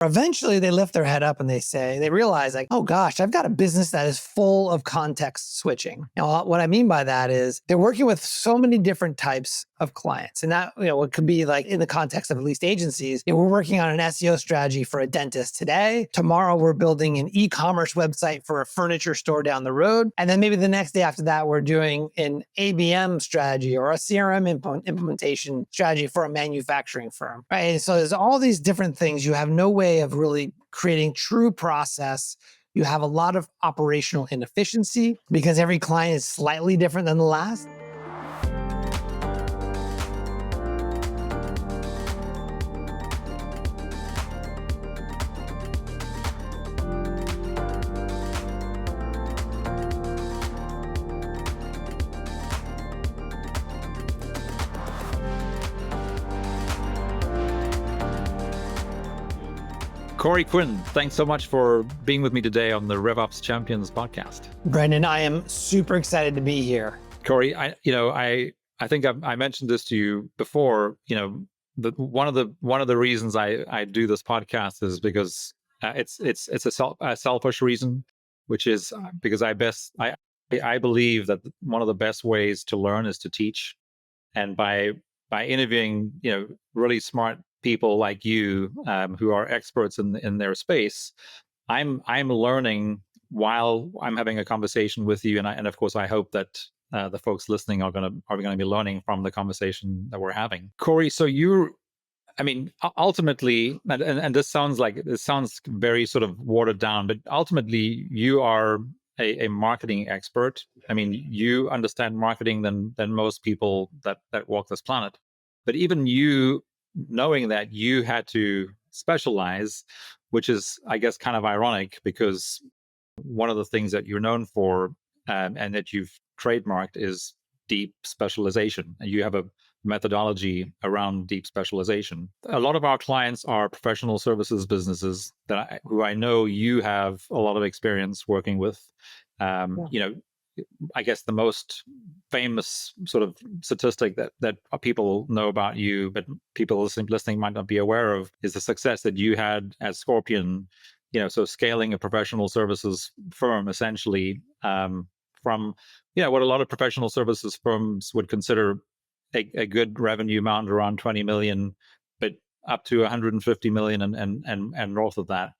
Eventually they lift their head up and they realize like, oh gosh, I've got a business that is full of context switching. Now, what I mean by that is they're working with so many different types of clients. And that, it could be like in the context of at least agencies, we're working on an SEO strategy for a dentist today. Tomorrow we're building an e-commerce website for a furniture store down the road. And then maybe the next day after that, we're doing an ABM strategy or a CRM implementation strategy for a manufacturing firm, right? So there's all these different things. You have no way of really creating true process. You have a lot of operational inefficiency because every client is slightly different than the last. Corey Quinn, thanks so much for being with me today on the RevOps Champions podcast. Brendan, I am super excited to be here. Corey, I think I mentioned this to you before. One of the reasons I do this podcast is because it's a selfish reason, which is because I believe that one of the best ways to learn is to teach, and by interviewing really smart people like you who are experts in their space, I'm learning while I'm having a conversation with you, and of course I hope that the folks listening are going to be learning from the conversation that we're having. Corey, so ultimately, and this sounds very sort of watered down, but ultimately you are a marketing expert. I mean, you understand marketing than most people that walk this planet. But even you, knowing that you had to specialize, which is, I guess, kind of ironic, because one of the things that you're known for and that you've trademarked is deep specialization. And you have a methodology around deep specialization. A lot of our clients are professional services businesses who I know you have a lot of experience working with. I guess the most famous sort of statistic that people know about you, but people listening might not be aware of, is the success that you had at Scorpion. So scaling a professional services firm essentially from what a lot of professional services firms would consider a good revenue amount around 20 million, but up to 150 million and north of that,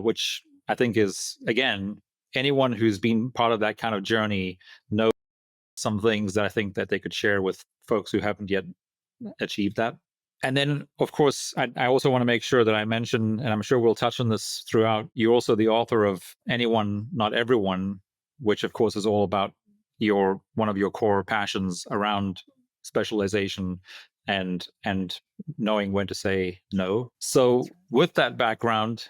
which I think is, again, anyone who's been part of that kind of journey knows some things that I think that they could share with folks who haven't yet achieved that. And then, of course, I also want to make sure that I mention, and I'm sure we'll touch on this throughout, you're also the author of Anyone, Not Everyone, which of course is all about one of your core passions around specialization and knowing when to say no. So with that background,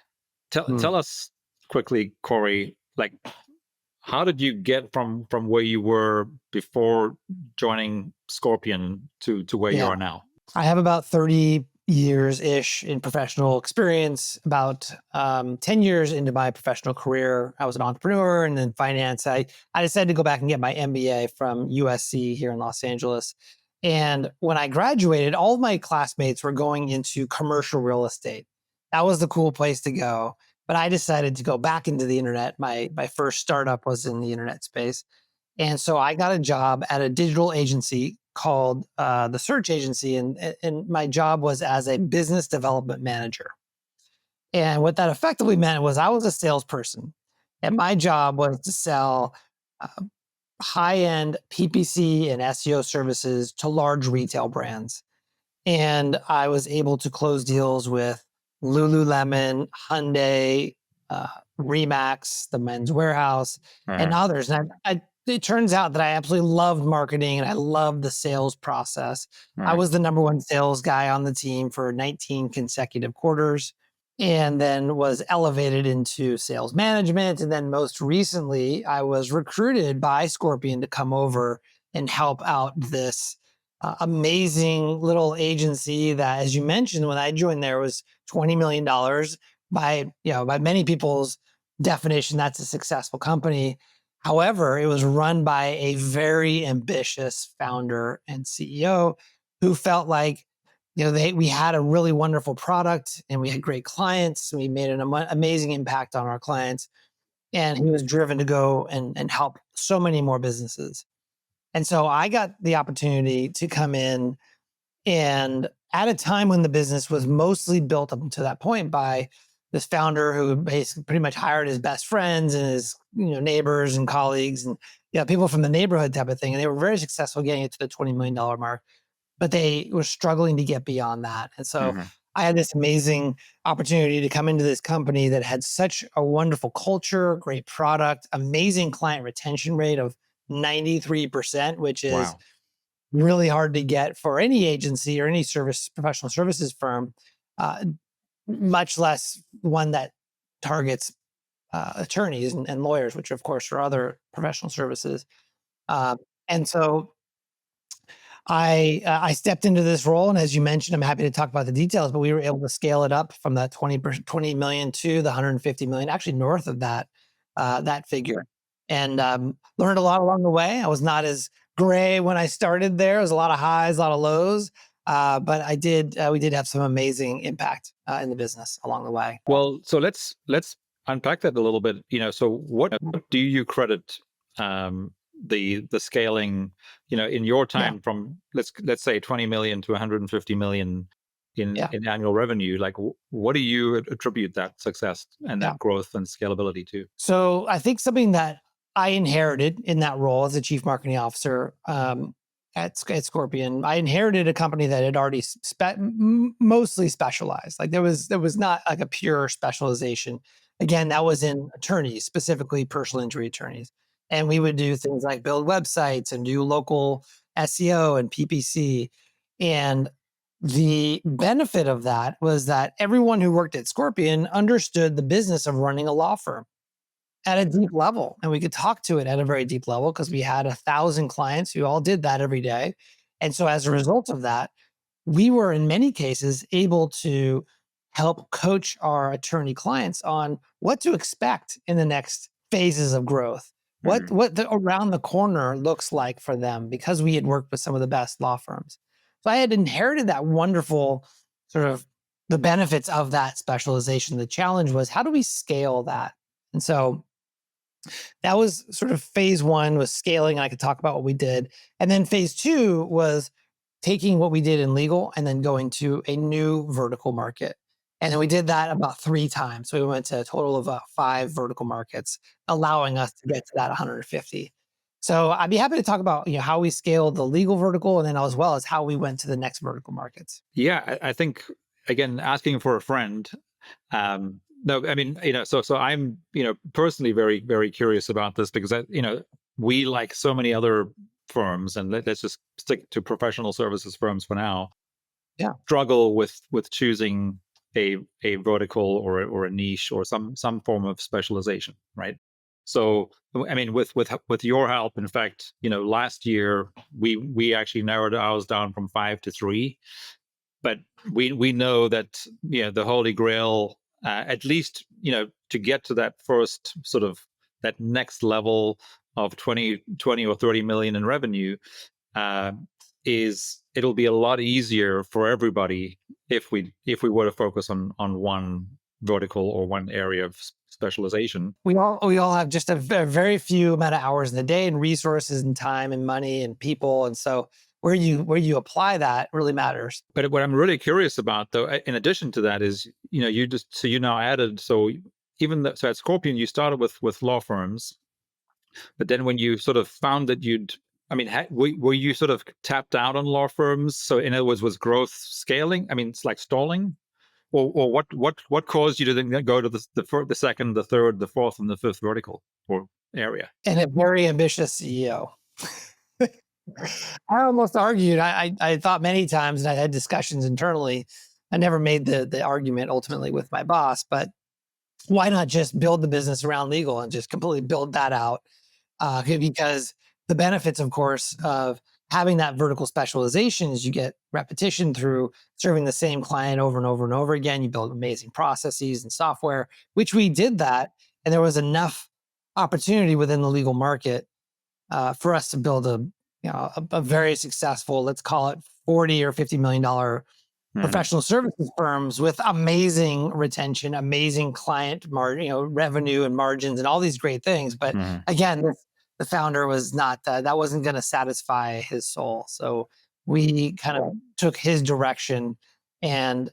tell us quickly, Corey, like, how did you get from where you were before joining Scorpion to where you are now? I have about 30 years-ish in professional experience. About 10 years into my professional career, I was an entrepreneur and then finance. I decided to go back and get my MBA from USC here in Los Angeles. And when I graduated, all of my classmates were going into commercial real estate. That was the cool place to go. But I decided to go back into the internet. My first startup was in the internet space. And so I got a job at a digital agency called The Search Agency. And my job was as a business development manager. And what that effectively meant was I was a salesperson. And my job was to sell high-end PPC and SEO services to large retail brands. And I was able to close deals with Lululemon, Hyundai, Remax, the Men's Warehouse, and others. And it turns out that I absolutely loved marketing and I loved the sales process. I was the number one sales guy on the team for 19 consecutive quarters, and then was elevated into sales management. And then most recently, I was recruited by Scorpion to come over and help out this amazing little agency that, as you mentioned, when I joined there, was $20 million. By many people's definition, that's a successful company. However, it was run by a very ambitious founder and CEO who felt like we had a really wonderful product and we had great clients. And we made an amazing impact on our clients. And he was driven to go and help so many more businesses. And so I got the opportunity to come in, and at a time when the business was mostly built up to that point by this founder who basically pretty much hired his best friends and his neighbors and colleagues and people from the neighborhood type of thing. And they were very successful getting it to the $20 million mark, but they were struggling to get beyond that. And so I had this amazing opportunity to come into this company that had such a wonderful culture, great product, amazing client retention rate of 93%, which is Wow. really hard to get for any agency or any professional services firm, much less one that targets attorneys and lawyers, which of course are other professional services. And so I stepped into this role, and as you mentioned, I'm happy to talk about the details. But we were able to scale it up from that 20 million to the 150 million, actually north of that figure, and learned a lot along the way. I was not as gray when I started there. There was a lot of highs, a lot of lows, but I did. We did have some amazing impact in the business along the way. Well, so let's unpack that a little bit. So what do you credit the scaling, in your time from let's say 20 million to 150 million in annual revenue? Like, what do you attribute that success and that growth and scalability to? So I think something that I inherited in that role as a chief marketing officer at Scorpion, I inherited a company that had already mostly specialized. Like there was not like a pure specialization. Again, that was in attorneys, specifically personal injury attorneys. And we would do things like build websites and do local SEO and PPC. And the benefit of that was that everyone who worked at Scorpion understood the business of running a law firm at a deep level. And we could talk to it at a very deep level because we had 1,000 clients who all did that every day. And so as a result of that, we were in many cases able to help coach our attorney clients on what to expect in the next phases of growth, what the around the corner looks like for them, because we had worked with some of the best law firms. So I had inherited that wonderful sort of the benefits of that specialization. The challenge was, how do we scale that? And so that was sort of phase one, was scaling. And I could talk about what we did. And then phase two was taking what we did in legal and then going to a new vertical market. And then we did that about 3 times. So we went to a total of 5 vertical markets, allowing us to get to that 150. So I'd be happy to talk about how we scaled the legal vertical, and then as well as how we went to the next vertical markets. Yeah, I think, again, asking for a friend. No, I mean, so I'm, personally very, very curious about this because we, like so many other firms, and let's just stick to professional services firms for now, struggle with choosing a vertical or a niche or some form of specialization, right? So, I mean, with your help, in fact, last year we actually narrowed ours down from 5 to 3, but we know that the holy grail, at least to get to that first sort of that next level of 20 or 30 million in revenue, it'll be a lot easier for everybody if we were to focus on one vertical or one area of specialization. We all have just a very few amount of hours in the day and resources and time and money and people, and so where you apply that really matters. But what I'm really curious about, though, in addition to that, is you now added, so so at Scorpion you started with law firms, but then when you sort of found that were you sort of tapped out on law firms? So in other words, was growth scaling? I mean, it's like stalling, or what caused you to then go to the second, the third, the fourth, and the fifth vertical or area? And a very ambitious CEO. I almost argued. I thought many times, and I had discussions internally. I never made the argument ultimately with my boss, but why not just build the business around legal and just completely build that out? Because the benefits, of course, of having that vertical specialization is you get repetition through serving the same client over and over and over again. You build amazing processes and software, which we did that. And there was enough opportunity within the legal market for us to build a very successful, let's call it $40 or $50 million professional services firms with amazing retention, amazing client revenue and margins and all these great things. But again, the founder was not, that wasn't going to satisfy his soul. So we kind of took his direction. And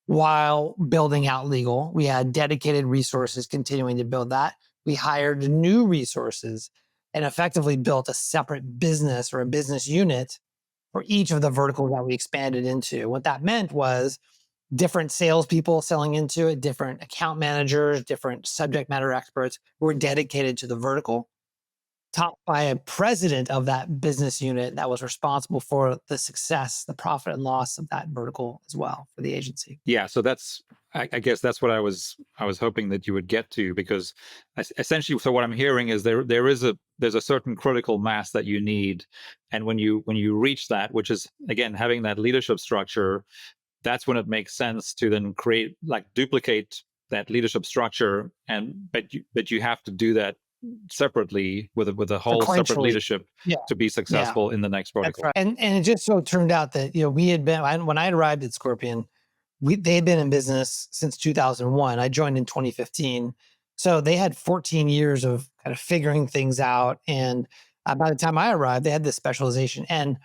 while building out legal, we had dedicated resources continuing to build that. We hired new resources and effectively built a separate business or a business unit for each of the verticals that we expanded into. What that meant was different salespeople selling into it, different account managers, different subject matter experts who were dedicated to the vertical, topped by a president of that business unit that was responsible for the success, the profit and loss of that vertical as well for the agency. Yeah, so that's I guess that's what I was hoping that you would get to, because essentially, so what I'm hearing is there's a certain critical mass that you need, and when you reach that, which is again having that leadership structure, that's when it makes sense to then duplicate that leadership structure, but you have to do that separately with a whole separate leadership to be successful in the next vertical. Right. And it just so turned out that we had been, when I arrived at Scorpion, they had been in business since 2001. I joined in 2015. So they had 14 years of kind of figuring things out. And by the time I arrived, they had this specialization. And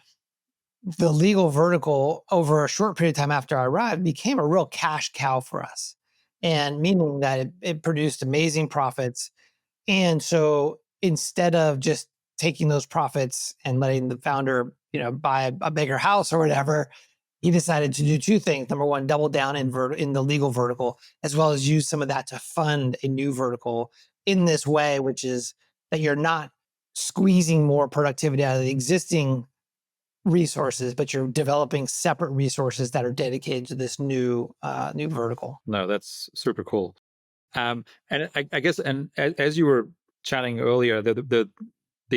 the legal vertical, over a short period of time after I arrived, became a real cash cow for us. And meaning that it produced amazing profits. And so instead of just taking those profits and letting the founder, buy a bigger house or whatever, he decided to do two things. Number one, double down in the legal vertical, as well as use some of that to fund a new vertical in this way, which is that you're not squeezing more productivity out of the existing resources, but you're developing separate resources that are dedicated to this new vertical. No, that's super cool. And I guess, and as you were chatting earlier, the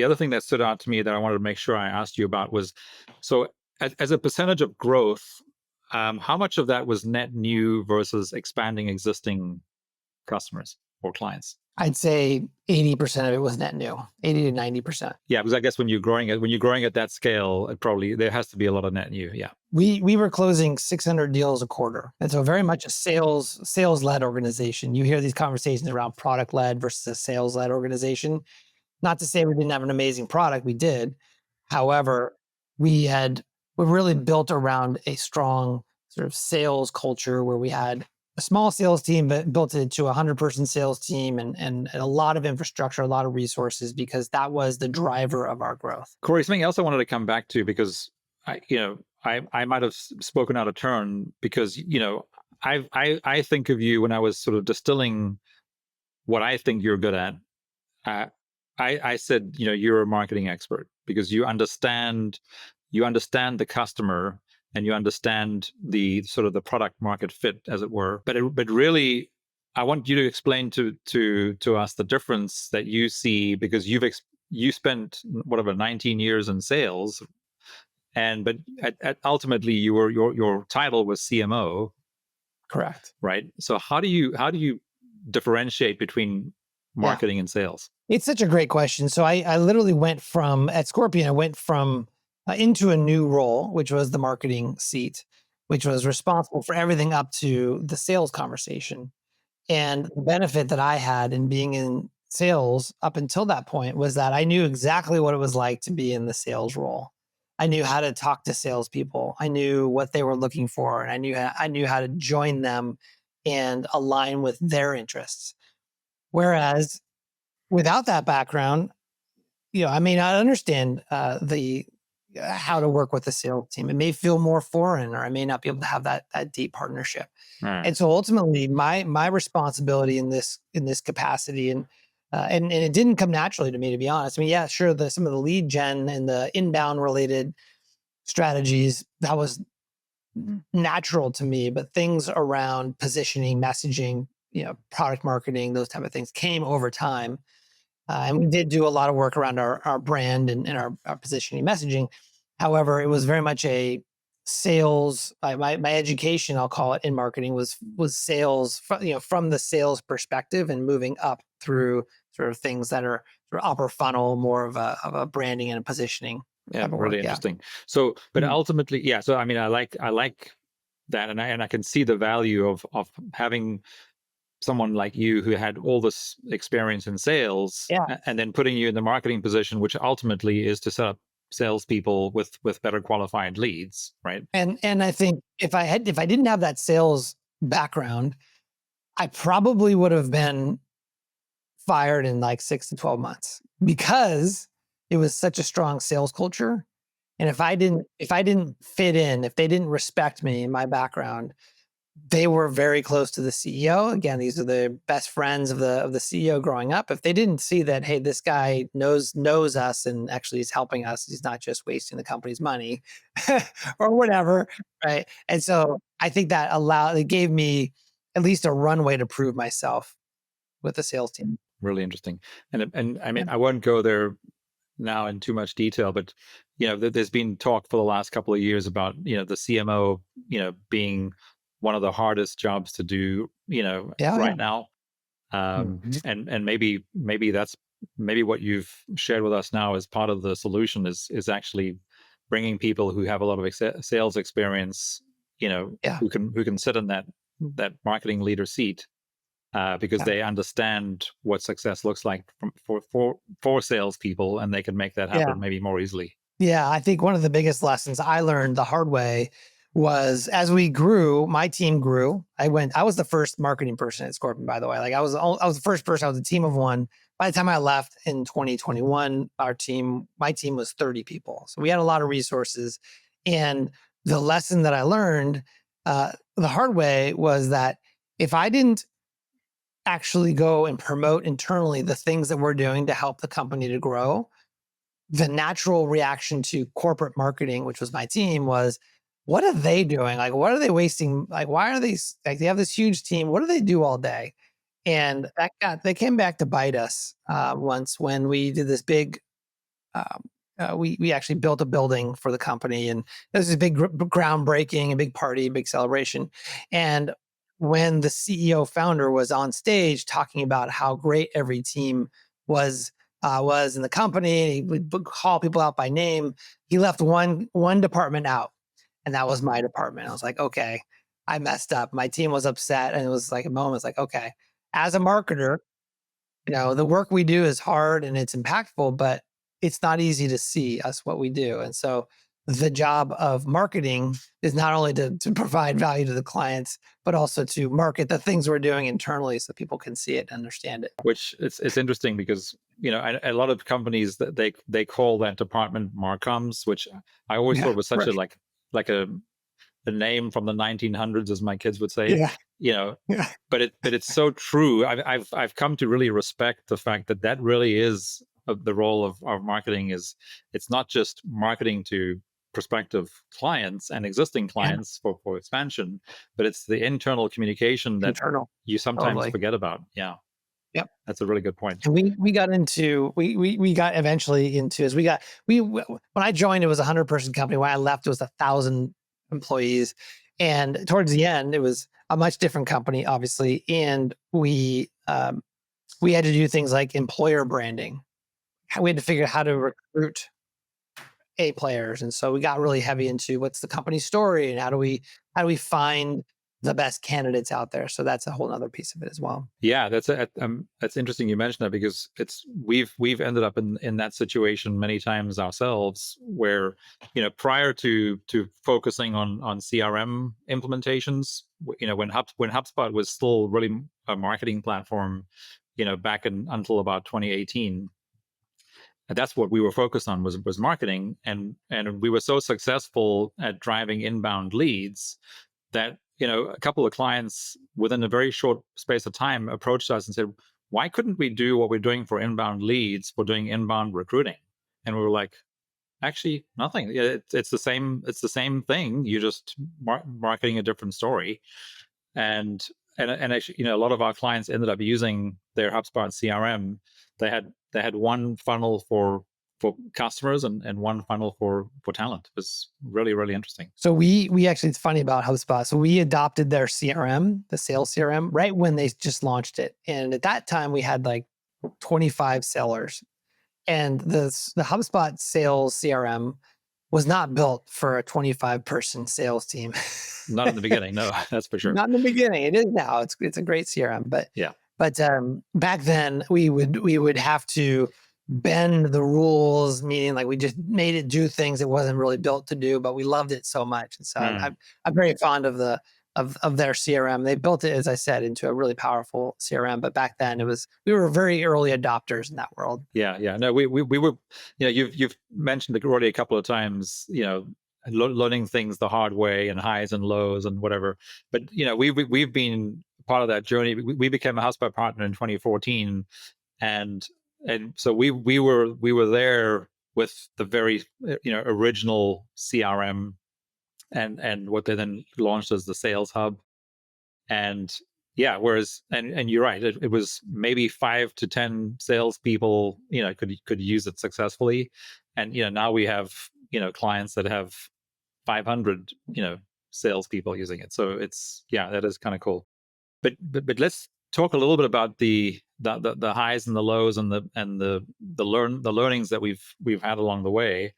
other thing that stood out to me that I wanted to make sure I asked you about was, so as a percentage of growth, how much of that was net new versus expanding existing customers or clients? I'd say 80% of it was net new, 80 to 90%. Yeah, because I guess when you're growing at that scale, there has to be a lot of net new. Yeah. We were closing 600 deals a quarter. And so very much a sales-led organization. You hear these conversations around product-led versus a sales-led organization. Not to say we didn't have an amazing product, we did. However, we really built around a strong sort of sales culture where we had a small sales team, but built it to a 100-person sales team and a lot of infrastructure, a lot of resources, because that was the driver of our growth. Corey, something else I wanted to come back to, because I might have spoken out of turn, because I think of you, when I was sort of distilling what I think you're good at, I said you're a marketing expert, because you understand the customer, and you understand the sort of the product market fit, as it were. But really, I want you to explain to us the difference that you see, because you spent 19 years in sales, but ultimately your title was CMO. Correct. Right. So how do you differentiate between marketing and sales? It's such a great question. So I literally went from, at Scorpion, into a new role, which was the marketing seat, which was responsible for everything up to the sales conversation. And the benefit that I had in being in sales up until that point was that I knew exactly what it was like to be in the sales role. I knew how to talk to salespeople. I knew what they were looking for, and I knew how to join them and align with their interests. Whereas without that background, I may not understand how to work with the sales team. It may feel more foreign, or I may not be able to have that deep partnership. Right. And so ultimately, my responsibility in this capacity, and it didn't come naturally to me, to be honest. I mean, yeah, sure, some of the lead gen and the inbound related strategies, that was natural to me, but things around positioning, messaging, product marketing, those type of things came over time. And we did do a lot of work around our brand and our positioning messaging. However, it was very much a sales. My education, I'll call it, in marketing was sales, from the sales perspective, and moving up through sort of things that are sort of upper funnel, more of a branding and a positioning. Yeah, really interesting. So, but ultimately, yeah. So, I mean, I like that, and I can see the value of having someone like you who had all this experience in sales, Yeah. and then putting you in the marketing position, which ultimately is to set up salespeople with better qualified leads, right? And I think if I didn't have that sales background, I probably would have been fired in like 6 to 12 months because it was such a strong sales culture. And if I didn't fit in, if they didn't respect me and my background, they were very close to the CEO. Again, these are the best friends of the CEO growing up. If they didn't see that, hey, this guy knows us and actually is helping us, he's not just wasting the company's money or whatever, right? And so I think that it gave me at least a runway to prove myself with the sales team. Really interesting. And I mean, Yeah. I won't go there now in too much detail, but there's been talk for the last couple of years about the CMO being one of the hardest jobs to do Yeah. Yeah. right now. Mhm. And maybe that's maybe what you've shared with us now as part of the solution is actually bringing people who have a lot of sales experience, Yeah. who can sit in that marketing leader seat, because Yeah. they understand what success looks like for salespeople, and they can make that Yeah. happen maybe more easily. Yeah, I think one of the biggest lessons I learned the hard way was as we grew, my team grew. I was the first marketing person at Scorpion, by the way. Like I was the first person. I was a team of one. By the time I left in 2021, my team was 30 people. So we had a lot of resources. And the lesson that I learned the hard way was that if I didn't actually go and promote internally the things that we're doing to help the company to grow, the natural reaction to corporate marketing, which was my team, was, what are they doing? Like, what are they wasting? Like, why are they like, they have this huge team? What do they do all day? And they came back to bite us once when we did this big, um, we actually built a building for the company, and it was a big groundbreaking, a big party, a big celebration. And when the CEO founder was on stage talking about how great every team was in the company, he would call people out by name. He left one department out, and that was my department. I was like, okay, I messed up. My team was upset, and it was like a moment. It's like, okay, as a marketer, the work we do is hard and it's impactful, but it's not easy to see us what we do. And so the job of marketing is not only to provide value to the clients, but also to market the things we're doing internally so people can see it and understand it. Which it's interesting because a lot of companies that they call that department marcoms, which I always Yeah. thought was such Right. a like a name from the 1900s, as my kids would say. Yeah. you know Yeah. but it's so true. I've come to really respect the fact that that really is the role of marketing. Is it's not just marketing to prospective clients and existing Yeah. clients for expansion, but it's the internal communication that Internal. you sometimes Totally. forget about. Yeah, Yep. that's a really good point. And we got into we got eventually into as we got we when I joined it was a 100-person company. When I left it was 1,000 employees, and towards the end it was a much different company, obviously. And we had to do things like employer branding. We had to figure out how to recruit A players, and so we got really heavy into what's the company story and how do we find the best candidates out there. So that's a whole other piece of it as well. Yeah, that's interesting you mentioned that, because we've ended up in that situation many times ourselves, where prior to focusing on CRM implementations, when HubSpot was still really a marketing platform, back in until about 2018. And that's what we were focused on, was marketing, and we were so successful at driving inbound leads that a couple of clients within a very short space of time approached us and said, why couldn't we do what we're doing for inbound leads for doing inbound recruiting? And we were like, actually, nothing. It's the same thing. You just marketing a different story. And actually, a lot of our clients ended up using their HubSpot CRM. They had one funnel for customers, and one funnel for talent. It was really, really interesting. So we actually, it's funny about HubSpot. So we adopted their CRM, the sales CRM, right when they just launched it. And at that time we had like 25 sellers. And the HubSpot sales CRM was not built for a 25-person sales team. Not in the beginning, no, that's for sure. Not in the beginning. It is now. It's a great CRM, but Yeah. back then we would have to bend the rules, meaning like we just made it do things it wasn't really built to do, but we loved it so much. And so I'm very fond of their CRM. They built it, as I said, into a really powerful CRM. But back then we were very early adopters in that world. Yeah. No, we were, you've mentioned it already a couple of times, learning things the hard way and highs and lows and whatever. But we've been part of that journey. We became a HubSpot partner in 2014, and so we were there with the very original CRM, and what they then launched as the Sales Hub. And yeah, whereas and you're right, it was maybe 5 to 10 salespeople could use it successfully, and now we have clients that have 500 salespeople using it. So that is kind of cool. But let's talk a little bit about the highs and the lows and the learnings that we've had along the way.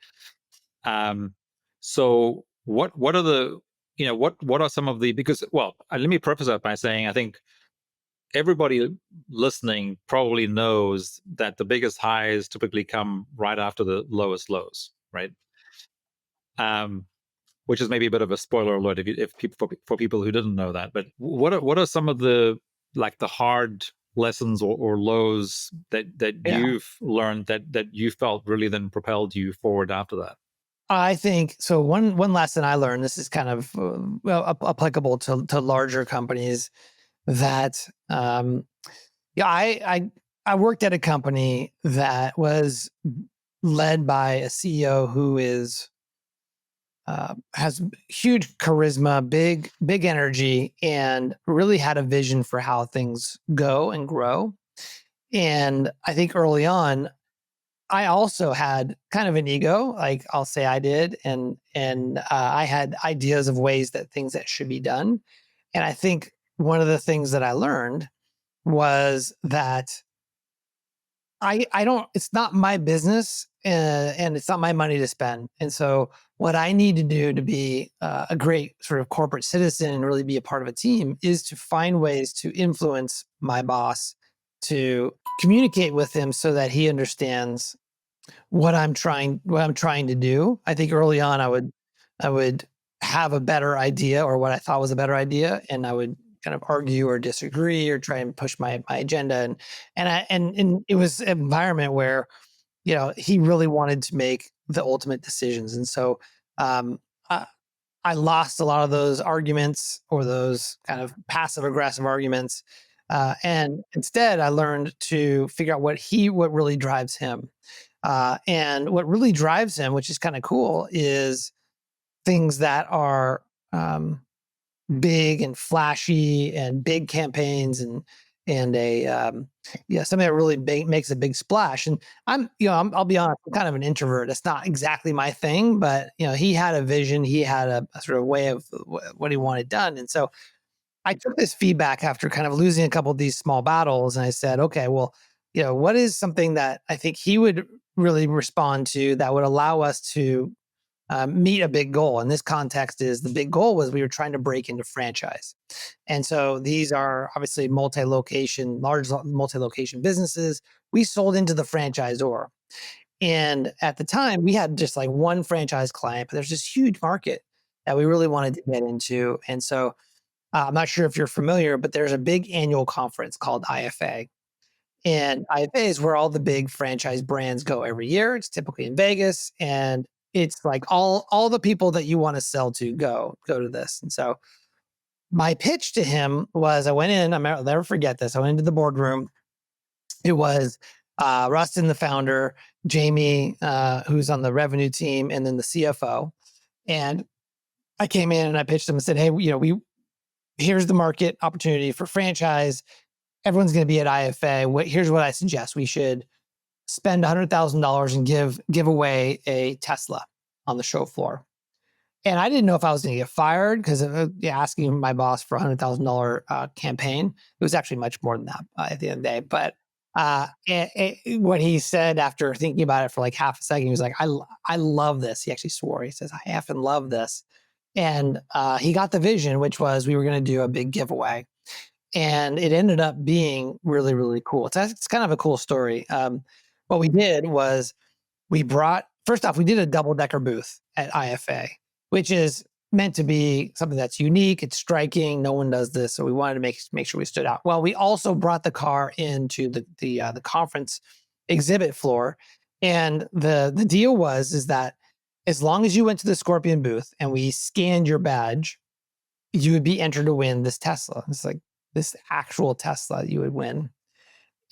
So what are the what are some of the, because let me preface that by saying I think everybody listening probably knows that the biggest highs typically come right after the lowest lows, right? Which is maybe a bit of a spoiler alert if people, for people who didn't know that. But what are some of the the hard lessons or lows that you've learned that you felt really then propelled you forward after that? I think so. One lesson I learned, this is kind of applicable to larger companies, that I worked at a company that was led by a CEO who has huge charisma, big energy, and really had a vision for how things go and grow. And I think early on, I also had kind of an ego, like I'll say I did, and I had ideas of ways that things that should be done. And I think one of the things that I learned was that I don't, it's not my business, and it's not my money to spend. And so what I need to do to be a great sort of corporate citizen and really be a part of a team is to find ways to influence my boss, to communicate with him so that he understands what I'm trying to do. I think early on I would have a better idea, or what I thought was a better idea, and I would kind of argue or disagree or try and push my agenda. And it was an environment where he really wanted to make the ultimate decisions. And so um, I, I lost a lot of those arguments, or those kind of passive aggressive arguments. And instead, I learned to figure out what really drives him. And what really drives him, which is kind of cool, is things that are big and flashy and big campaigns, and something that really makes a big splash. And I'll be honest, I'm kind of an introvert. That's not exactly my thing, but he had a vision, he had a sort of way of what he wanted done. And so I took this feedback after kind of losing a couple of these small battles, and I said, okay, well, what is something that I think he would really respond to that would allow us to meet a big goal? In this context, is the big goal was we were trying to break into franchise. And so these are obviously large multi-location businesses. We sold into the franchisor. And at the time, we had just like one franchise client, but there's this huge market that we really wanted to get into. And so I'm not sure if you're familiar, but there's a big annual conference called IFA. And IFA is where all the big franchise brands go every year. It's typically in Vegas, and it's like all the people that you want to sell to go to this. And so my pitch to him was, I went in, I'll never forget this. I went into the boardroom. It was Rustin, the founder, Jamie, who's on the revenue team, and then the CFO. And I came in and I pitched him and said, hey, here's the market opportunity for franchise. Everyone's going to be at IFA. Here's what I suggest. We should spend $100,000 and give away a Tesla on the show floor. And I didn't know if I was going to get fired, because asking my boss for $100,000 campaign, it was actually much more than that at the end of the day. But What he said after thinking about it for like half a second, he was like, I love this. He actually swore. He says, I effing love this. And he got the vision, which was we were going to do a big giveaway. And it ended up being really, really cool. It's kind of a cool story. What we did was first off, we did a double decker booth at IFA, which is meant to be something that's unique. It's striking. No one does this. So we wanted to make sure we stood out. Well, we also brought the car into the conference exhibit floor. And the deal is that as long as you went to the Scorpion booth and we scanned your badge, you would be entered to win this Tesla. It's like this actual Tesla you would win.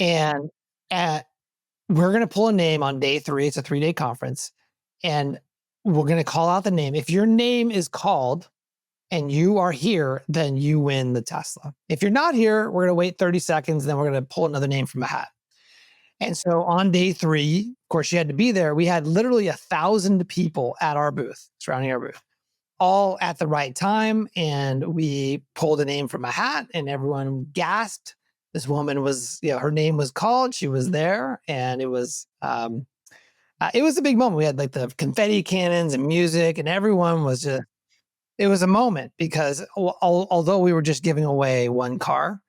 And we're going to pull a name on day 3. It's a 3-day conference. And we're going to call out the name. If your name is called and you are here, then you win the Tesla. If you're not here, we're going to wait 30 seconds. Then we're going to pull another name from a hat. And so on day 3, of course, you had to be there. We had literally 1,000 people at our booth, surrounding our booth, all at the right time. And we pulled a name from a hat and everyone gasped. This woman was, her name was called. She was there. And it was a big moment. We had like the confetti cannons and music and everyone was just, it was a moment because although we were just giving away one car,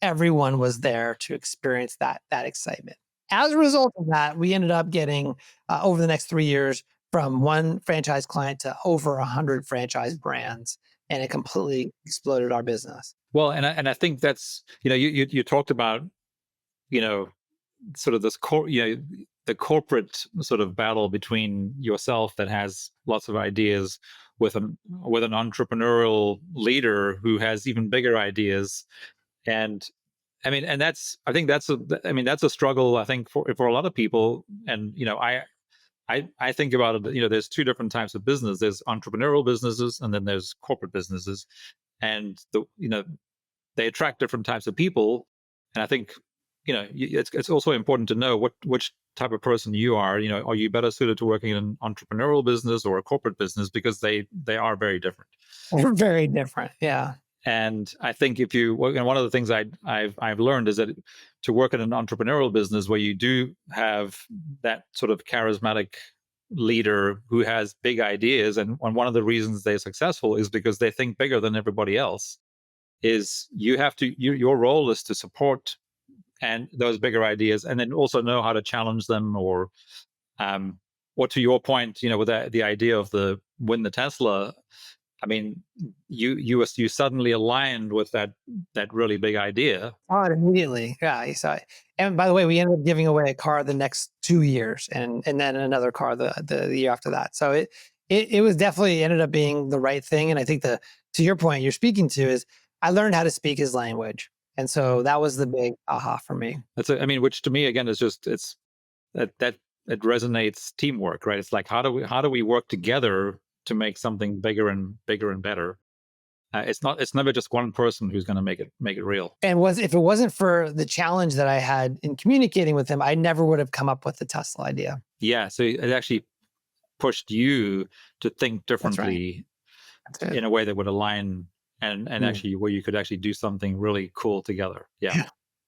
everyone was there to experience that excitement. As a result of that, we ended up getting over the next 3 years from one franchise client to over 100 franchise brands, and it completely exploded our business. Well, and I think that's, you talked about, sort of this the corporate sort of battle between yourself that has lots of ideas with an entrepreneurial leader who has even bigger ideas. And I think that's a struggle, I think, for a lot of people. And, I think about it, there's 2 different types of business. There's entrepreneurial businesses and then there's corporate businesses. And they attract different types of people. And I think, it's also important to know which type of person you are. Are you better suited to working in an entrepreneurial business or a corporate business? Because they are very different. We're very different. Yeah. And I think and one of the things I've learned is that to work in an entrepreneurial business where you do have that sort of charismatic leader who has big ideas, and one of the reasons they're successful is because they think bigger than everybody else, is your role is to support and those bigger ideas, and then also know how to challenge them, or to your point, with the idea of the win the Tesla. I mean, you suddenly aligned with that really big idea. Oh, immediately. Yeah. So, and by the way, we ended up giving away a car the next 2 years and then another car the year after that. So it was definitely ended up being the right thing. And I think to your point you're speaking to is I learned how to speak his language. And so that was the big aha for me. Which to me, again, is just, it's that it resonates teamwork, right? It's like, how do we work together to make something bigger and better? It's never just one person who's going to make it real. And if it wasn't for the challenge that I had in communicating with him, I never would have come up with the Tesla idea. Yeah. So it actually pushed you to think differently. That's right. In a way that would align and actually where you could actually do something really cool together. Yeah.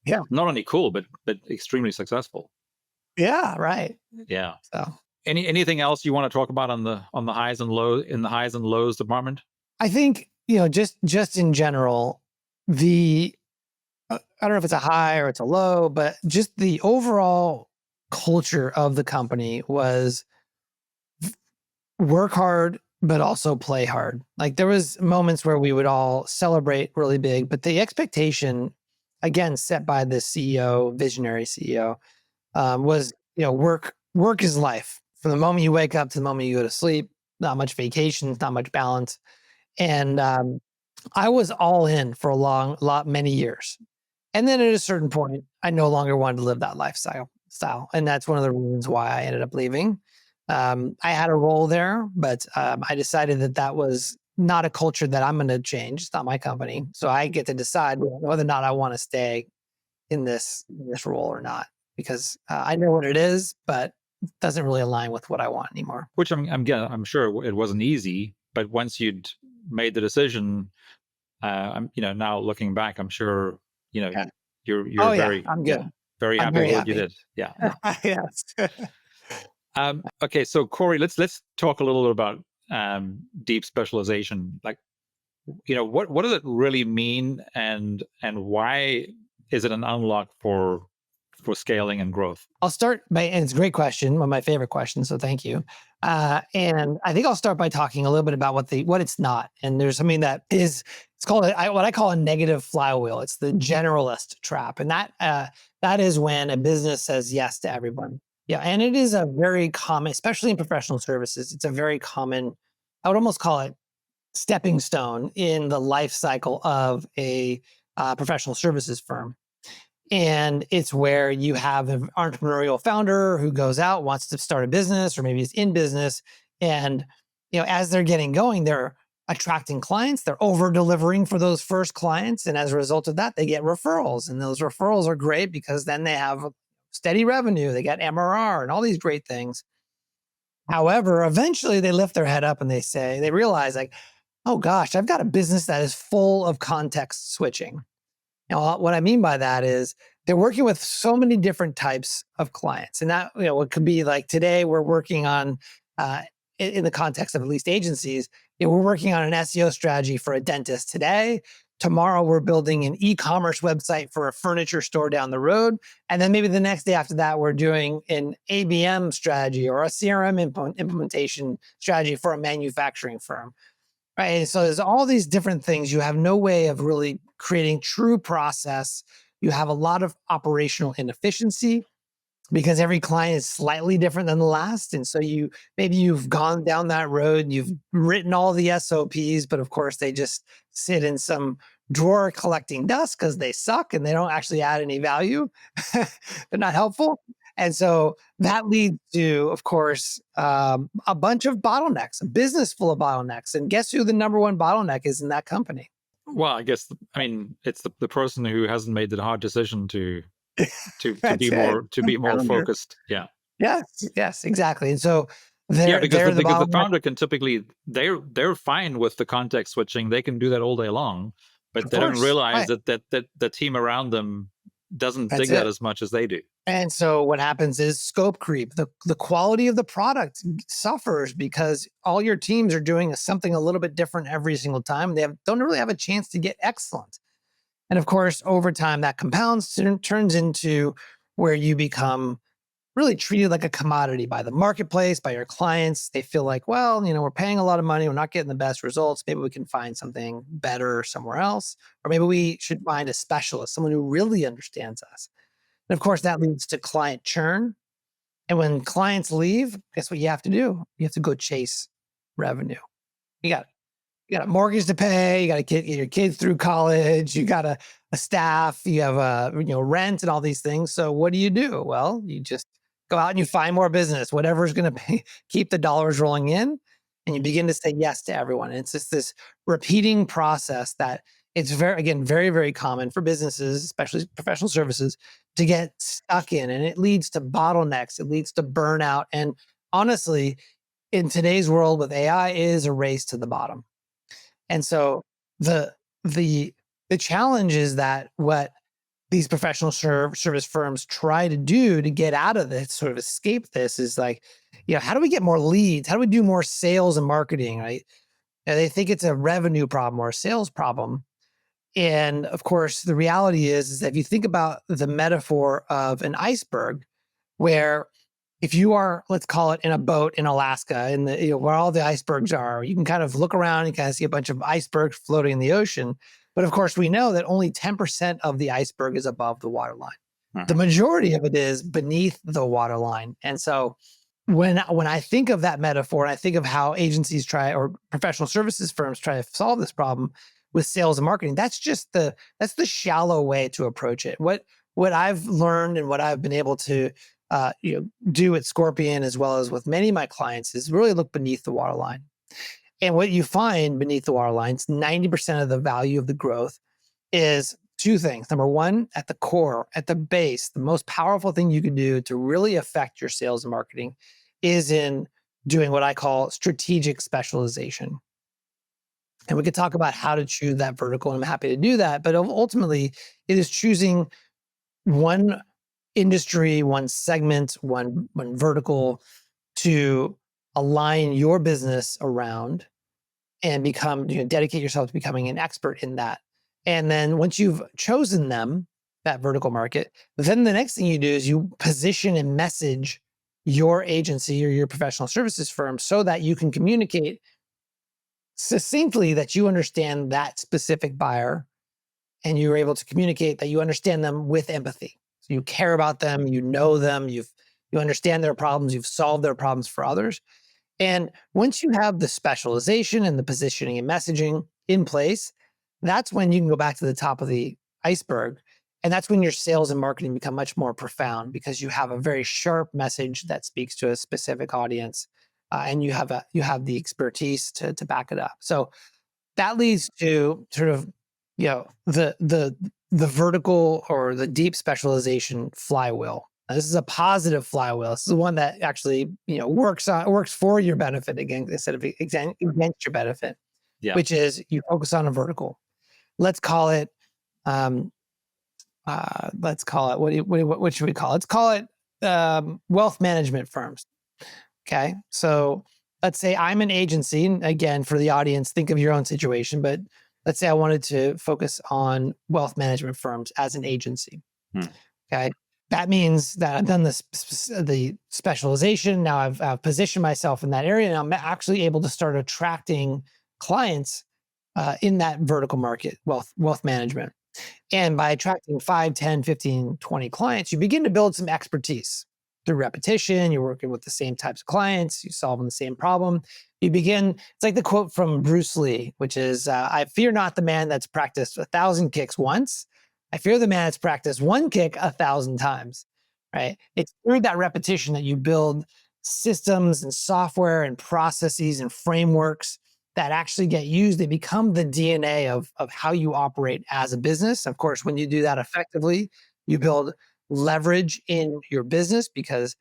Yeah. Not only cool, but extremely successful. Yeah. Right. Yeah. So anything else you want to talk about on the highs and lows in the highs and lows department? I think, just in general, I don't know if it's a high or it's a low, but just the overall culture of the company was work hard, but also play hard. Like there was moments where we would all celebrate really big, but the expectation, again, set by the CEO, visionary CEO, was, work is life. From the moment you wake up to the moment you go to sleep, not much vacations, not much balance. And I was all in for many years. And then at a certain point, I no longer wanted to live that lifestyle. And that's one of the reasons why I ended up leaving. I had a role there, but I decided that was not a culture that I'm going to change. It's not my company. So I get to decide whether or not I want to stay in this role or not, because I know what it is, but it doesn't really align with what I want anymore. Which I'm sure it wasn't easy, but once you'd made the decision, now looking back, I'm sure, you're I'm good. Yeah. Very I'm happy very with what you happy. did. Yeah, yeah. Yes. Okay, so Corey, let's talk a little bit about deep specialization. Like, what does it really mean, and why is it an unlock for scaling and growth? I'll start by, and it's a great question, one of my favorite questions, so thank you. And I think I'll start by talking a little bit about what it's not. And there's something that is, it's called what I call a negative flywheel. It's the generalist trap, and that is when a business says yes to everyone. Yeah, and it is a very common, especially in professional services. It's a very common. I would almost call it stepping stone in the life cycle of a professional services firm. And it's where you have an entrepreneurial founder who goes out, wants to start a business, or maybe is in business. And, as they're getting going, they're attracting clients, they're over delivering for those first clients. And as a result of that, they get referrals. And those referrals are great because then they have steady revenue, they get MRR and all these great things. However, eventually they lift their head up and they realize, like, oh gosh, I've got a business that is full of context switching. Now, what I mean by that is they're working with so many different types of clients. And that, it could be like today we're working on, in the context of at least agencies, we're working on an SEO strategy for a dentist today. Tomorrow we're building an e-commerce website for a furniture store down the road. And then maybe the next day after that, we're doing an ABM strategy or a CRM implementation strategy for a manufacturing firm. Right. So there's all these different things. You have no way of really creating true process. You have a lot of operational inefficiency because every client is slightly different than the last. And so maybe you've gone down that road, you've written all the SOPs, but of course they just sit in some drawer collecting dust because they suck and they don't actually add any value. They're not helpful. And so that leads to, of course, a bunch of bottlenecks, a business full of bottlenecks. And guess who the number one bottleneck is in that company? Well, I mean, it's the person who hasn't made the hard decision to That's be it. more Founder. focused. Yeah. Yes, exactly. And so Yeah, they're the because the bottleneck. founder can typically they're fine with the context switching. They can do that all day long, but Of they don't course. realize Right. that the team around them doesn't That's dig that it. as much as they do. And so what happens is scope creep. The quality of the product suffers because all your teams are doing something a little bit different every single time. Don't really have a chance to get excellent. And of course, over time, that compounds and turns into where you become really treated like a commodity by the marketplace, by your clients. They feel like, well, we're paying a lot of money, we're not getting the best results. Maybe we can find something better somewhere else. Or maybe we should find a specialist, someone who really understands us. And of course, that leads to client churn. And when clients leave, guess what you have to do? You have to go chase revenue. You got you got a mortgage to pay. You got to get your kids through college. You got a staff. You have rent and all these things. So what do? Well, you just go out and you find more business, whatever's going to pay, keep the dollars rolling in, and you begin to say yes to everyone. And it's just this repeating process that it's very, very common for businesses, especially professional services, to get stuck in, and it leads to bottlenecks. It leads to burnout, and honestly, in today's world with AI, it is a race to the bottom. And so the the the challenge is that what these professional service firms try to do to get out of this, sort of escape this, is like, how do we get more leads? How do we do more sales and marketing? Right? And they think it's a revenue problem or a sales problem. And of course, the reality is that if you think about the metaphor of an iceberg, where if you are, let's call it in a boat in Alaska, in the where all the icebergs are, you can kind of look around and kind of see a bunch of icebergs floating in the ocean. But of course, we know that only 10% of the iceberg is above the waterline. The Mhm. majority of it is beneath the waterline. And so when I think of that metaphor, and I think of how agencies try, or professional services firms try to solve this problem with sales and marketing, that's the shallow way to approach it. What I've learned and what I've been able to do at Scorpion, as well as with many of my clients, is really look beneath the waterline. And what you find beneath the waterline, 90% of the value of the growth is two things. Number one, at the core, at the base, the most powerful thing you can do to really affect your sales and marketing is in doing what I call strategic specialization. And we could talk about how to choose that vertical, and I'm happy to do that. But ultimately, it is choosing one industry, one segment, one vertical to align your business around and become, dedicate yourself to becoming an expert in that. And then once you've chosen them, that vertical market, then the next thing you do is you position and message your agency or your professional services firm so that you can communicate succinctly that you understand that specific buyer and you're able to communicate that you understand them with empathy. So you care about them, you know them, you understand their problems, you've solved their problems for others. And once you have the specialization and the positioning and messaging in place, that's when you can go back to the top of the iceberg. And that's when your sales and marketing become much more profound because you have a very sharp message that speaks to a specific audience, and you have the expertise to back it up. So that leads to sort of the vertical or the deep specialization flywheel. Now, this is a positive flywheel. This is the one that actually works for your benefit again instead of against your benefit. Yeah. Which is you focus on a vertical. Let's call it. What should we call it? Let's call it wealth management firms. Okay, so let's say I'm an agency, and again, for the audience, think of your own situation, but let's say I wanted to focus on wealth management firms as an agency. Okay, that means that I've done the specialization. Now I've positioned myself in that area, and I'm actually able to start attracting clients in that vertical market, wealth management. And by attracting 5, 10, 15, 20 clients, you begin to build some expertise through repetition. You're working with the same types of clients, you're solving the same problem. It's like the quote from Bruce Lee, which is, I fear not the man that's practiced 1,000 kicks once. I fear the man that's practiced one kick 1,000 times, right? It's through that repetition that you build systems and software and processes and frameworks that actually get used. They become the DNA of how you operate as a business. Of course, when you do that effectively, you build leverage in your business because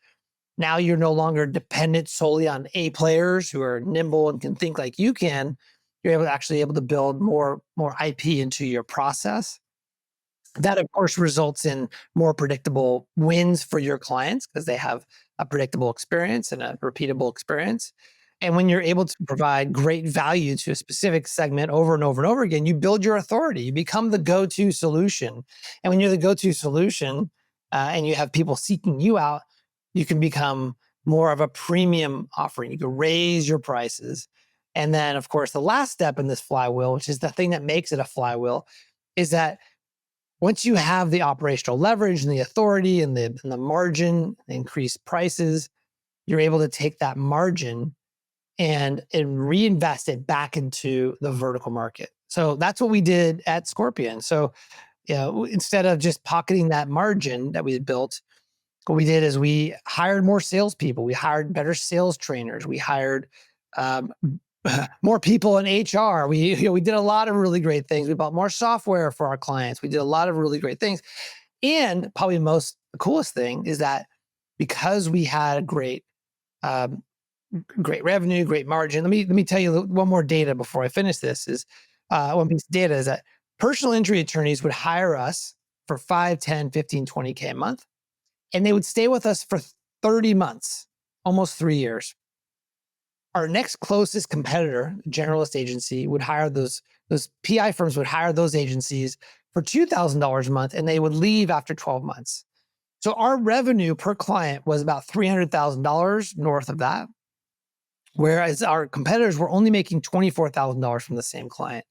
now you're no longer dependent solely on A players who are nimble and can think like you can. You're able to build more IP into your process. That, of course, results in more predictable wins for your clients because they have a predictable experience and a repeatable experience. And when you're able to provide great value to a specific segment over and over and over again, you build your authority. You become the go-to solution. And when you're the go-to solution and you have people seeking you out, you can become more of a premium offering. You can raise your prices. And then, of course, the last step in this flywheel, which is the thing that makes it a flywheel, is that once you have the operational leverage and the authority and the margin, the increased prices, you're able to take that margin and reinvest it back into the vertical market. So that's what we did at Scorpion. So, instead of just pocketing that margin that we had built, what we did is we hired more salespeople. We hired better sales trainers. We hired more people in HR. We did a lot of really great things. We bought more software for our clients. We did a lot of really great things. And probably the coolest thing is that because we had a great revenue, great margin. Let me tell you one more data before I finish this. One piece of data is that personal injury attorneys would hire us for 5, 10, 15, 20K a month. And they would stay with us for 30 months, almost 3 years. Our next closest competitor, Generalist Agency, would hire those PI firms would hire those agencies for $2,000 a month, and they would leave after 12 months. So our revenue per client was about $300,000 north of that, whereas our competitors were only making $24,000 from the same client.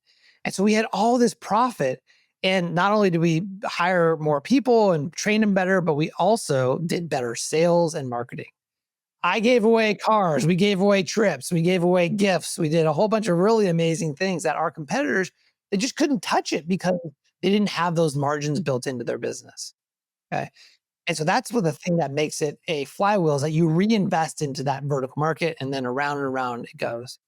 And so we had all this profit. And not only did we hire more people and train them better, but we also did better sales and marketing. I gave away cars, we gave away trips, we gave away gifts. We did a whole bunch of really amazing things that our competitors, they just couldn't touch it because they didn't have those margins built into their business. Okay. And so that's what the thing that makes it a flywheel is that you reinvest into that vertical market and then around and around it goes.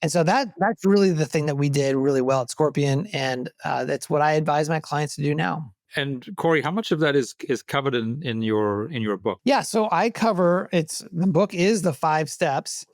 And so that's really the thing that we did really well at Scorpion. And that's what I advise my clients to do now. And Corey, how much of that is covered in your book? Yeah, so I cover the book is the 5 steps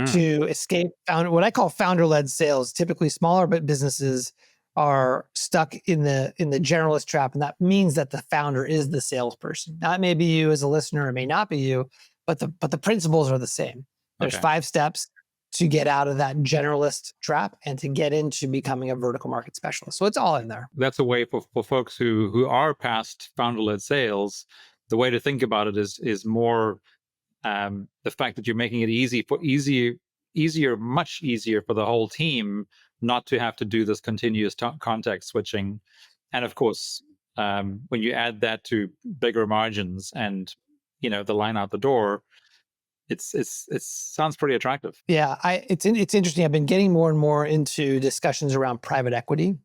to escape what I call founder-led sales, typically smaller but businesses are stuck in the generalist trap, and that means that the founder is the salesperson. Now, it may be you as a listener, it may not be you, but the principles are the same. There's 5 steps to get out of that generalist trap and to get into becoming a vertical market specialist. So it's all in there. That's a way for folks who are past founder-led sales. The way to think about it is more the fact that you're making it much easier for the whole team not to have to do this continuous context switching. And of course, when you add that to bigger margins and the line out the door, it sounds pretty attractive. Yeah, it's interesting. I've been getting more and more into discussions around private equity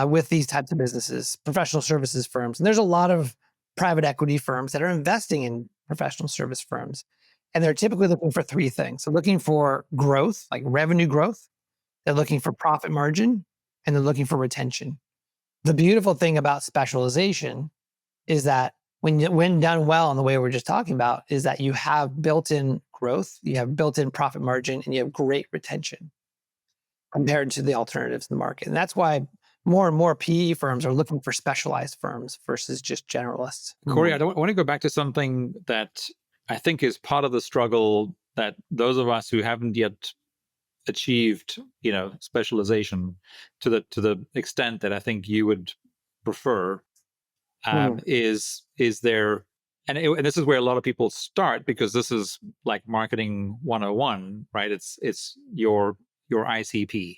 with these types of businesses, professional services firms, and there's a lot of private equity firms that are investing in professional service firms, and they're typically looking for 3 things. So looking for growth, like revenue growth. They're looking for profit margin, and they're looking for retention. The beautiful thing about specialization is that when done well in the way we're just talking about, is that you have built-in growth, you have built-in profit margin, and you have great retention compared to the alternatives in the market. And that's why more and more PE firms are looking for specialized firms versus just generalists. Corey, I want to go back to something that I think is part of the struggle that those of us who haven't yet achieved, specialization to the extent that I think you would prefer, is there, and this is where a lot of people start, because this is like marketing 101, right? It's your ICP,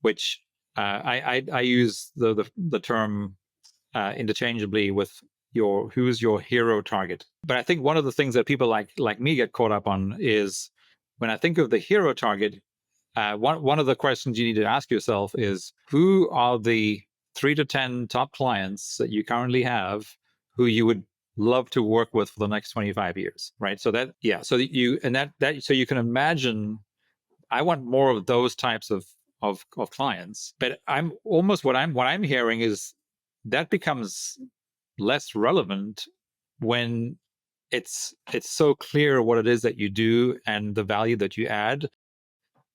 which I use the term interchangeably with who's your hero target. But I think one of the things that people like me get caught up on is when I think of the hero target, one of the questions you need to ask yourself is, who are the 3 to 10 top clients that you currently have who you would love to work with for the next 25 years, right? So so you can imagine, I want more of those types of clients. But what I'm hearing is that becomes less relevant when it's so clear what it is that you do and the value that you add,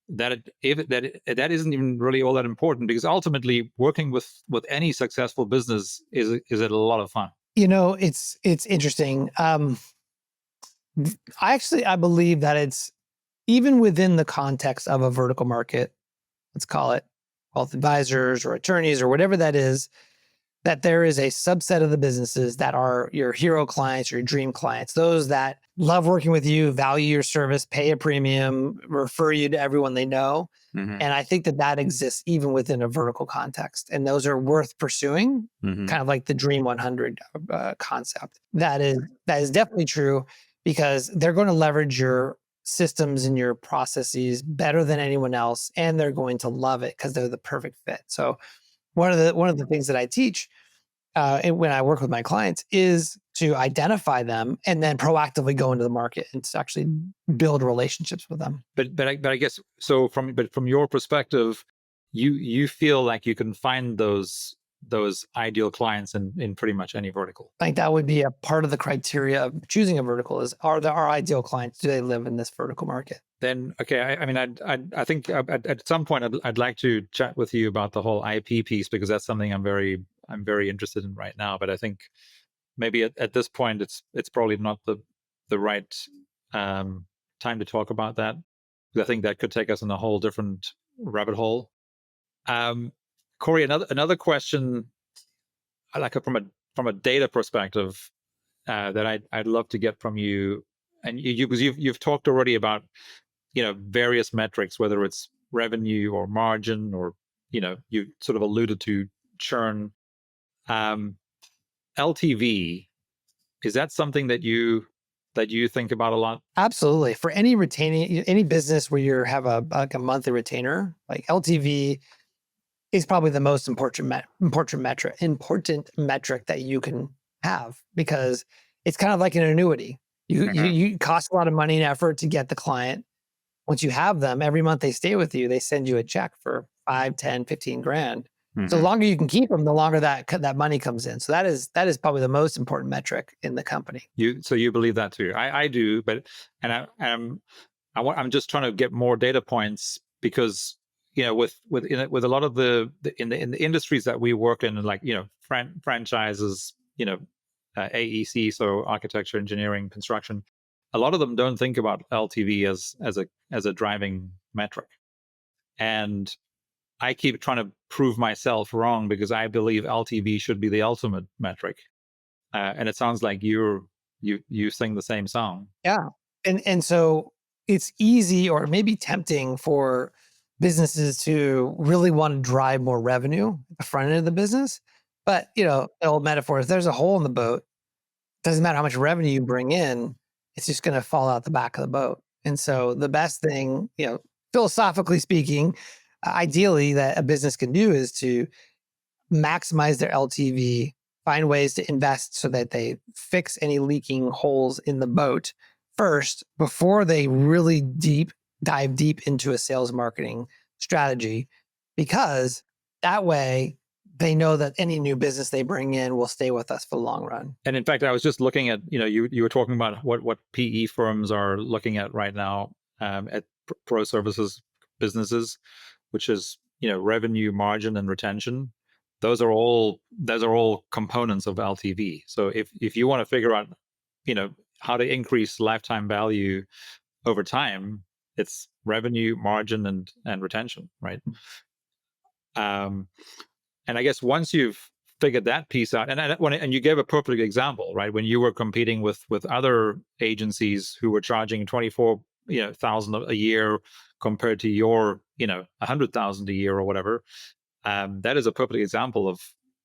that isn't even really all that important, because ultimately working with any successful business is a lot of fun. It's interesting. I believe that it's even within the context of a vertical market, let's call it wealth advisors or attorneys or whatever that is, that there is a subset of the businesses that are your hero clients, your dream clients, those that love working with you, value your service, pay a premium, refer you to everyone they know. And I think that exists even within a vertical context. And those are worth pursuing, kind of like the Dream 100 concept. That is definitely true, because they're going to leverage your systems and your processes better than anyone else. And they're going to love it because they're the perfect fit. So one of the things that I teach when I work with my clients is to identify them and then proactively go into the market and to actually build relationships with them. But I guess so. From your perspective, you feel like you can find those ideal clients in pretty much any vertical. I think that would be a part of the criteria of choosing a vertical: is are our ideal clients, do they live in this vertical market? Then okay, I think at some point I'd like to chat with you about the whole IP piece, because that's something I'm very interested in right now. But I think maybe at this point it's probably not the right time to talk about that, because I think that could take us in a whole different rabbit hole. Corey, another question, like from a data perspective, that I'd love to get from you, and because you've talked already about various metrics, whether it's revenue or margin, or you sort of alluded to churn. LTV, is that something that you think about a lot? Absolutely. For any business where you have a monthly retainer, like LTV is probably the most important metric that you can have, because it's kind of like an annuity. You cost a lot of money and effort to get the client. Once you have them, every month they stay with you, they send you a check for 5, 10, 15 grand. So the longer you can keep them, the longer that money comes in. So that is probably the most important metric in the company. So you believe that too? I do, but I'm just trying to get more data points, because with a lot of in the industries that we work in, like franchises, AEC, so architecture, engineering, construction, a lot of them don't think about LTV as a driving metric. And I keep trying to prove myself wrong because I believe LTV should be the ultimate metric. And it sounds like you sing the same song. Yeah. And so it's easy or maybe tempting for businesses to really want to drive more revenue at the front end of the business. But, the old metaphor is there's a hole in the boat. Doesn't matter how much revenue you bring in, it's just going to fall out the back of the boat. And so the best thing, philosophically speaking, ideally that a business can do is to maximize their LTV, find ways to invest so that they fix any leaking holes in the boat first before they really dive deep into a sales marketing strategy, because that way they know that any new business they bring in will stay with us for the long run. And in fact, I was just looking at, you were talking about what PE firms are looking at right now at pro services businesses, which is, revenue, margin, and retention. Those are all components of LTV. So if you want to figure out, how to increase lifetime value over time, it's revenue, margin, and retention, right? And I guess once you've figured that piece out, and you gave a perfect example, right? When you were competing with other agencies who were charging 24,000 a year compared to your 100,000 a year or whatever, that is a perfect example of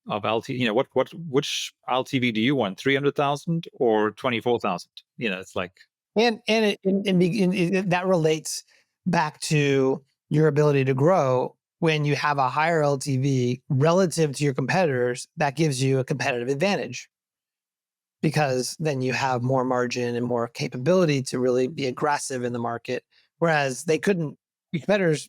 LTV. Which LTV do you want? 300,000 or 24,000? It's like, and that relates back to your ability to grow. When you have a higher LTV relative to your competitors, that gives you a competitive advantage, because then you have more margin and more capability to really be aggressive in the market. Whereas your competitors,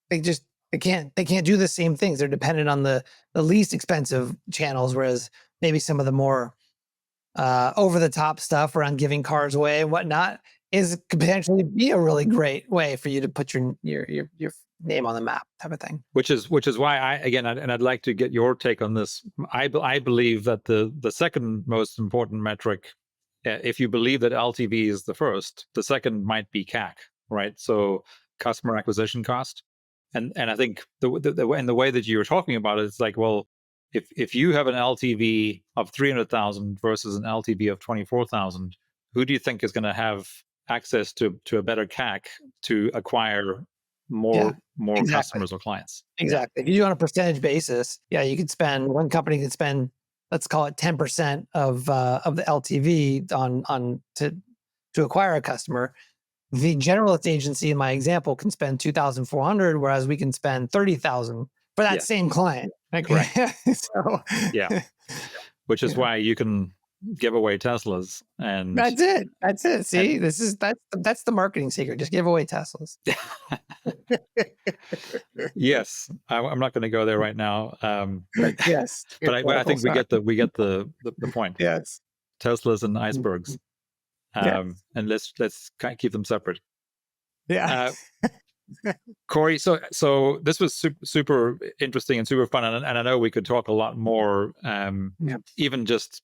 they can't do the same things. They're dependent on the least expensive channels, whereas maybe some of the more over the top stuff around giving cars away and whatnot could potentially be a really great way for you to put your name on the map, type of thing. Which is why I'd like to get your take on this. I believe that the second most important metric, if you believe that LTV is the first, the second might be CAC, right? So customer acquisition cost. And I think the way that you were talking about it, it's like, well, if you have an LTV of 300,000 versus an LTV of 24,000, who do you think is going to have access to a better CAC to acquire more exactly. customers or clients? Exactly. If you do on a percentage basis, one company could spend, let's call it 10% of the LTV on to acquire a customer. The generalist agency, in my example, can spend 2,400, whereas we can spend 30,000 for that same client. Correct. So, which is why you can give away Teslas, and that's it. See, that's the marketing secret. Just give away Teslas. Yes, I'm not going to go there right now. Yes, but I think we get the point. Yes, Teslas and icebergs, and let's keep them separate. Yeah. Corey, so this was super interesting and super fun, and I know we could talk a lot more, even just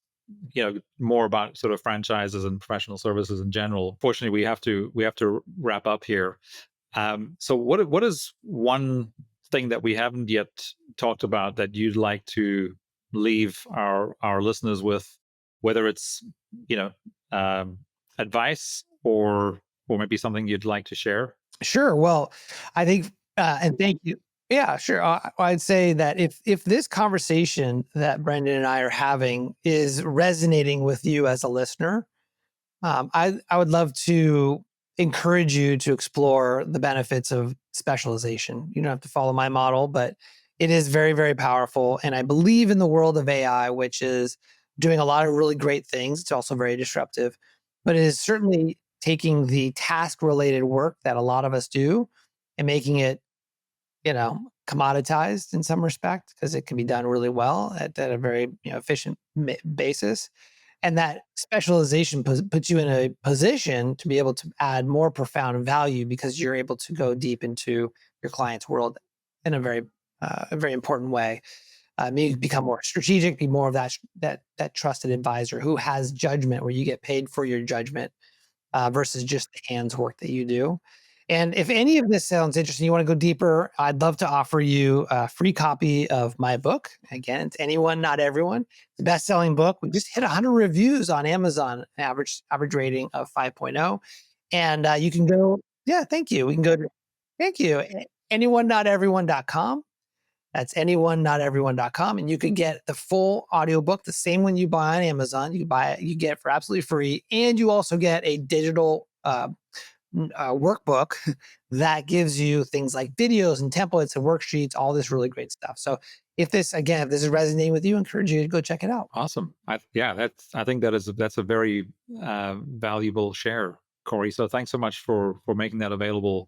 more about sort of franchises and professional services in general. Fortunately, we have to wrap up here. So what is one thing that we haven't yet talked about that you'd like to leave our listeners with, whether it's advice or maybe something you'd like to share? Sure. Well, I think, and thank you. Yeah, sure. I'd say that if this conversation that Brendan and I are having is resonating with you as a listener, I would love to encourage you to explore the benefits of specialization. You don't have to follow my model, but it is very, very powerful. And I believe in the world of AI, which is doing a lot of really great things. It's also very disruptive, but it is certainly taking the task-related work that a lot of us do and making it, commoditized in some respect, because it can be done really well at a very efficient basis. And that specialization puts you in a position to be able to add more profound value because you're able to go deep into your client's world in a very important way. You become more strategic, be more of that trusted advisor who has judgment, where you get paid for your judgment versus just the hands work that you do. And if any of this sounds interesting, you want to go deeper, I'd love to offer you a free copy of my book. Again, it's Anyone, Not Everyone. It's a best-selling book. We just hit 100 reviews on Amazon, average rating of 5.0. And you can go, yeah, thank you. We can go to, thank you, anyonenoteveryone.com. That's anyonenoteveryone.com. And you could get the full audiobook, the same one you buy on Amazon. You buy it, you get it for absolutely free. And you also get a digital workbook that gives you things like videos and templates and worksheets, all this really great stuff. So if this is resonating with you, I encourage you to go check it out. Awesome. I think that's a very valuable share, Corey. So thanks so much for making that available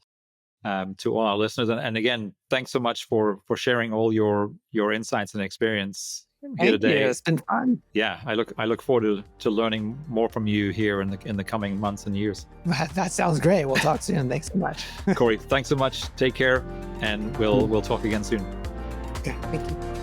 to all our listeners. And again, thanks so much for sharing all your insights and experience here today. It's been fun. Yeah, I look forward to learning more from you here in the coming months and years. That sounds great. We'll talk soon. Thanks so much. Corey, thanks so much. Take care, and we'll talk again soon. Okay, thank you.